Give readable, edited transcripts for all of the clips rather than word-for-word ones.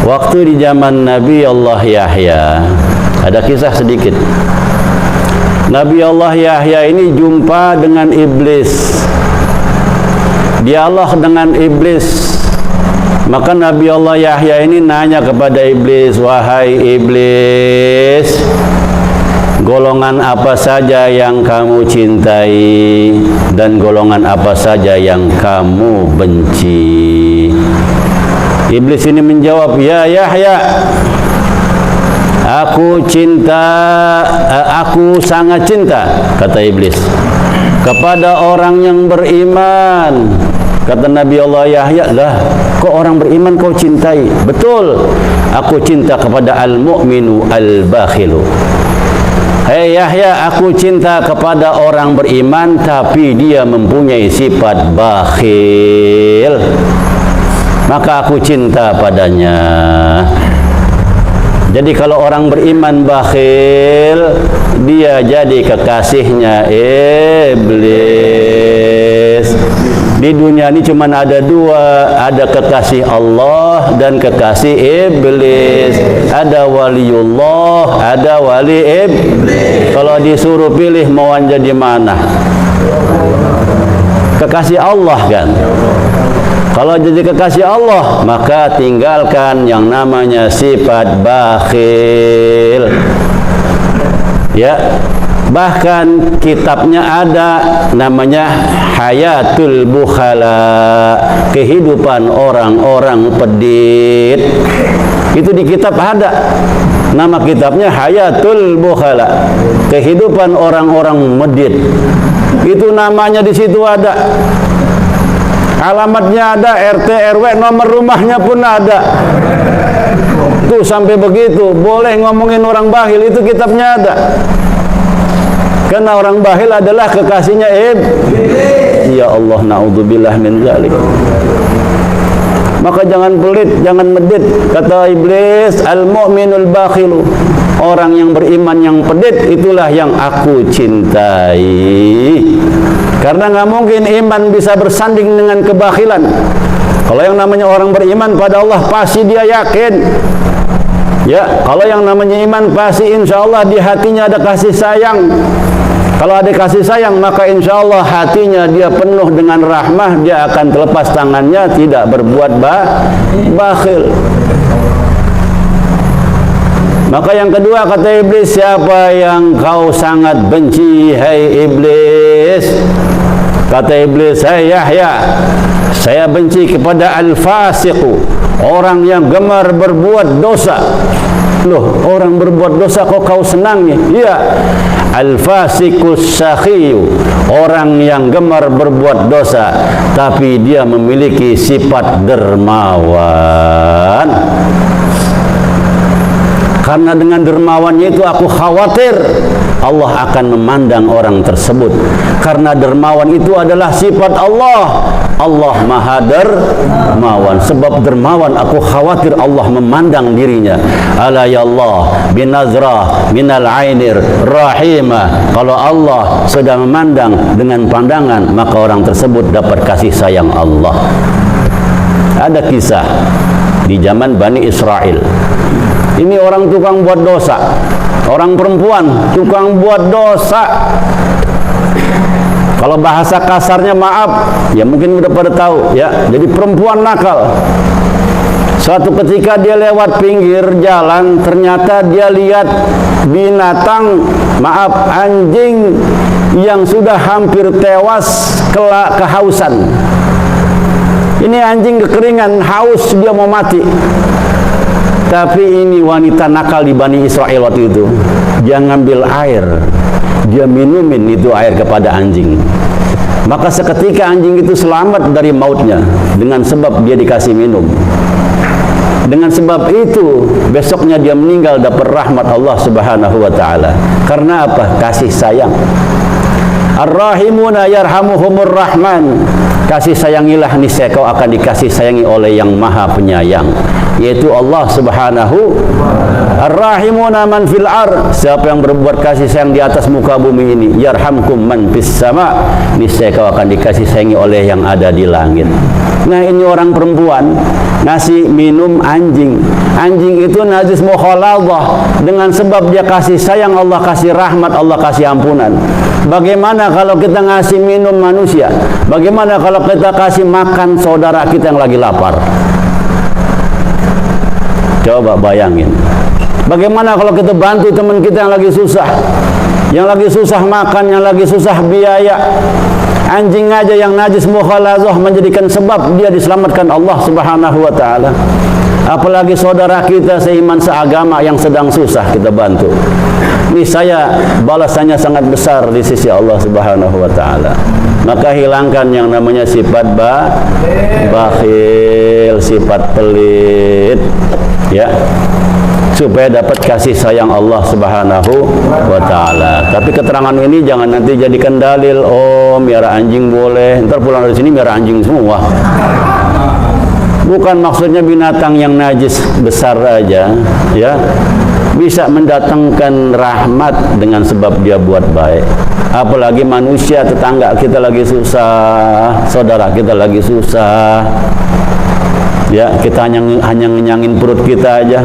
Waktu di zaman Nabi Allah Yahya, ada kisah sedikit. Nabi Allah Yahya ini jumpa dengan iblis, dialog dengan iblis. Maka Nabi Allah Yahya ini nanya kepada iblis, wahai iblis, golongan apa saja yang kamu cintai dan golongan apa saja yang kamu benci? Iblis ini menjawab, ya Yahya, aku sangat cinta, kata iblis, kepada orang yang beriman. Kata Nabi Allah Yahya, lah kok orang beriman kau cintai? Betul, aku cinta kepada al-mu'minu al-bakhilu. Hei Yahya, aku cinta kepada orang beriman tapi dia mempunyai sifat bakhil, maka aku cinta padanya. Jadi kalau orang beriman bakhil, dia jadi kekasihnya iblis. Di dunia ini cuma ada dua, ada kekasih Allah dan kekasih iblis. Ada waliullah, ada wali iblis. Kalau disuruh pilih mau jadi mana? Kekasih Allah kan? Kalau jadi kekasih Allah, maka tinggalkan yang namanya sifat bakhil. Ya, bahkan kitabnya ada namanya Hayatul Bukhala, kehidupan orang-orang pedit. Itu di kitab ada. Nama kitabnya Hayatul Bukhala, kehidupan orang-orang medit. Itu namanya di situ ada. Alamatnya ada, RT, RW, nomor rumahnya pun ada. Tuh sampai begitu. Boleh ngomongin orang bakhil, itu kitabnya ada. Karena orang bakhil adalah kekasihnya iblis. Ya Allah, na'udzubillah min dzalik. Maka jangan pelit, jangan medit. Kata iblis, al-mu'minul bakhilu, orang yang beriman yang pedit, itulah yang aku cintai. Karena nggak mungkin iman bisa bersanding dengan kebakhilan. Kalau yang namanya orang beriman pada Allah, pasti dia yakin. Ya, kalau yang namanya iman, pasti insya Allah di hatinya ada kasih sayang. Kalau ada kasih sayang, maka insya Allah hatinya dia penuh dengan rahmah. Dia akan terlepas tangannya, tidak berbuat bakhil. Maka yang kedua, kata iblis, siapa yang kau sangat benci, hai iblis? Kata iblis, hai Yahya, saya benci kepada al-fasiqu, orang yang gemar berbuat dosa. Loh, orang berbuat dosa kok kau senangi? Iya, al-fasiqus sakhiyu, orang yang gemar berbuat dosa tapi dia memiliki sifat dermawan. Karena dengan dermawannya itu aku khawatir Allah akan memandang orang tersebut. Karena dermawan itu adalah sifat Allah. Allah maha dermawan. Sebab dermawan aku khawatir Allah memandang dirinya. Ala ya Allah binazrah minal ainir rahimah. Kalau Allah sudah memandang dengan pandangan, maka orang tersebut dapat kasih sayang Allah. Ada kisah di zaman Bani Israel. Ini orang tukang buat dosa, orang perempuan tukang buat dosa. Kalau bahasa kasarnya maaf, ya mungkin udah pada tahu ya. Jadi perempuan nakal. Suatu ketika dia lewat pinggir jalan, ternyata dia lihat binatang, maaf, anjing yang sudah hampir tewas kehausan. Ini anjing kekeringan, haus, dia mau mati. Tapi ini wanita nakal di Bani Israel waktu itu. Dia ngambil air, dia minumin itu air kepada anjing. Maka seketika anjing itu selamat dari mautnya dengan sebab dia dikasih minum. Dengan sebab itu besoknya dia meninggal dapat rahmat Allah Subhanahu wa taala. Karena apa? Kasih sayang. Ar-rahimuna yarhamuhumur rahman. Kasih sayangilah, niscaya kau akan dikasih sayangi oleh yang maha penyayang. yaitu Allah Subhanahu Ar-Rahimuna man fil ar. Siapa yang berbuat kasih sayang di atas muka bumi ini, yarhamkum man fis sama, niscaya kau akan dikasih sayangi oleh yang ada di langit. Nah, ini orang perempuan ngasih minum anjing. Anjing itu najis mukhaladhah, dengan sebab dia kasih sayang, Allah kasih rahmat, Allah kasih ampunan. Bagaimana kalau kita ngasih minum manusia? Bagaimana kalau kita kasih makan saudara kita yang lagi lapar? Coba bayangin. Bagaimana kalau kita bantu teman kita yang lagi susah? Yang lagi susah makan, yang lagi susah biaya. Anjing aja yang najis mukhalazah menjadikan sebab dia diselamatkan Allah Subhanahu wa taala. Apalagi saudara kita seiman seagama yang sedang susah kita bantu. Ini saya balasannya sangat besar di sisi Allah Subhanahu wa taala. Maka hilangkan yang namanya sifat bakhil, sifat pelit, ya, supaya dapat kasih sayang Allah Subhanahu wa taala. Tapi keterangan ini jangan nanti jadikan dalil, oh miara anjing boleh, ntar pulang dari sini miara anjing semua. Bukan maksudnya binatang yang najis besar aja, ya, bisa mendatangkan rahmat dengan sebab dia buat baik. Apalagi manusia, tetangga kita lagi susah, saudara kita lagi susah, ya, kita hanya ngenyangin perut kita aja.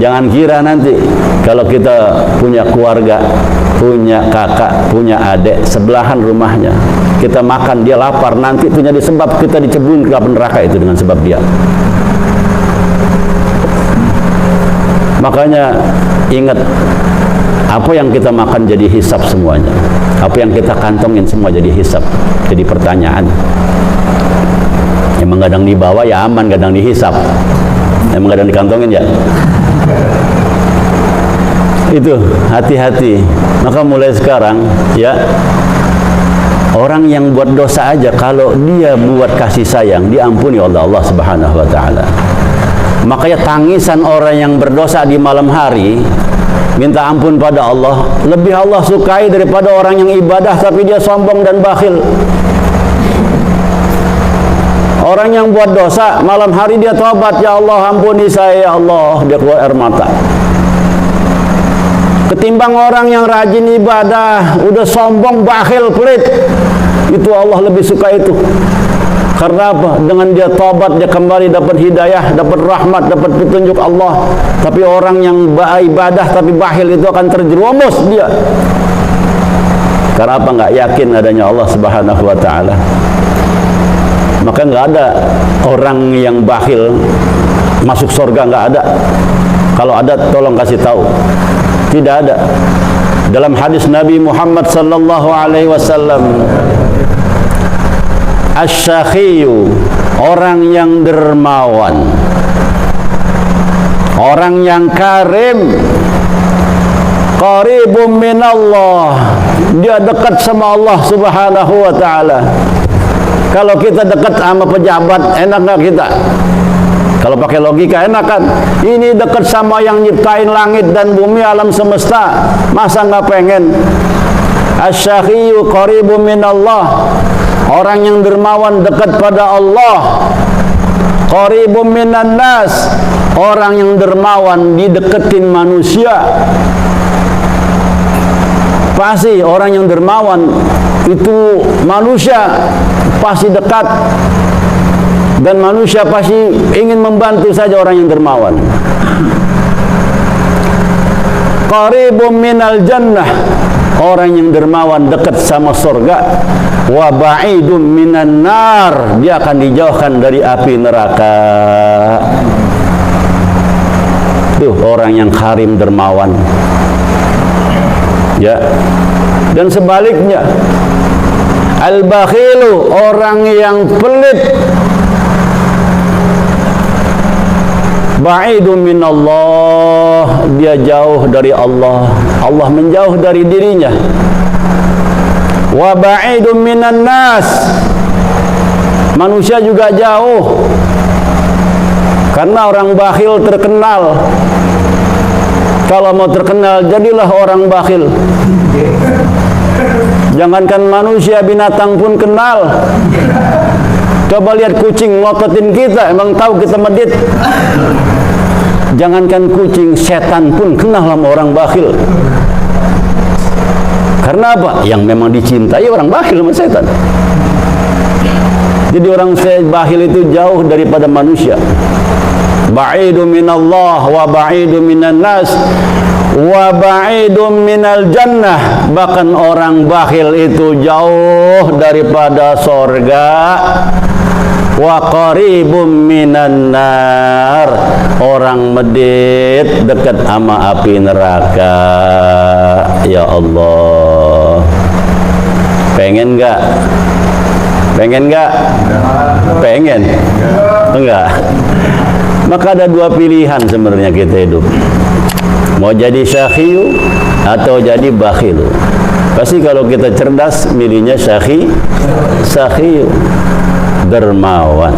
Jangan kira nanti kalau kita punya keluarga, punya kakak, punya adik sebelahan rumahnya, kita makan dia lapar, nanti itu jadi sebab kita dicebur ke neraka itu dengan sebab dia. Makanya ingat, apa yang kita makan jadi hisab semuanya, apa yang kita kantongin semua jadi hisab, jadi pertanyaan. Emang kadang dibawa ya aman, kadang dihisab. Emang kadang dikantongin ya. Itu hati-hati. Maka mulai sekarang, ya, orang yang buat dosa aja kalau dia buat kasih sayang diampuni oleh Allah Subhanahu wa taala. Makanya tangisan orang yang berdosa di malam hari minta ampun pada Allah lebih Allah sukai daripada orang yang ibadah tapi dia sombong dan bakhil. Orang yang buat dosa malam hari dia taubat, ya Allah ampuni saya ya Allah, dia keluar air mata. Ketimbang orang yang rajin ibadah, udah sombong, bakhil, pelit, itu Allah lebih suka itu. Karena apa? Dengan dia taubat, dia kembali dapat hidayah, dapat rahmat, dapat petunjuk Allah. Tapi orang yang ibadah tapi bakhil itu akan terjerumus dia. Karena apa? Nggak yakin adanya Allah Subhanahu wa taala. Maka nggak ada orang yang bakhil masuk surga, nggak ada. Kalau ada tolong kasih tahu. Tidak ada. Dalam hadis Nabi Muhammad sallallahu alaihi wasallam, asy-syakhiyu, orang yang dermawan, orang yang karim, qaribun minallah, dia dekat sama Allah Subhanahu wa taala. Kalau kita dekat sama pejabat, enak nggak kita? Kalau pakai logika enak kan? Ini dekat sama yang nyiptain langit dan bumi, alam semesta, masa nggak pengen? Asy-syakhiyu qaribun minallah, orang yang dermawan dekat pada Allah. Qaribun minan nas, orang yang dermawan dideketin manusia. Pasti orang yang dermawan itu manusia pasti dekat, dan manusia pasti ingin membantu saja orang yang dermawan. Qaribun minal jannah, orang yang dermawan dekat sama surga. Wa ba'idun minan nar, dia akan dijauhkan dari api neraka. Tuh orang yang karim, dermawan, ya. Dan sebaliknya, al-bakhilu, orang yang pelit, ba'idun minallah, dia jauh dari Allah, Allah menjauh dari dirinya. Wa ba'idun minan nas, manusia juga jauh. Karena orang bakhil terkenal. Kalau mau terkenal, jadilah orang bakhil. Jangankan manusia, binatang pun kenal. Coba lihat kucing ngototin kita, emang tahu kita medit. Jangankan kucing, setan pun kenal sama orang bakhil. Karena apa? Yang memang dicintai orang bakhil sama setan. Jadi orang bakhil itu jauh daripada manusia. Ba'idu minallah wa ba'idu minan nas wa ba'idu minal jannah. Bahkan orang bakhil itu jauh daripada sorga. Wa qaribum minan nar. Orang medit dekat sama api neraka. Ya Allah. Pengen enggak? Pengen enggak? Pengen? Enggak. Maka ada dua pilihan sebenarnya kita hidup. Mau jadi syakhiyu atau jadi bakhilu. Pasti kalau kita cerdas milihnya syakhiyu, dermawan.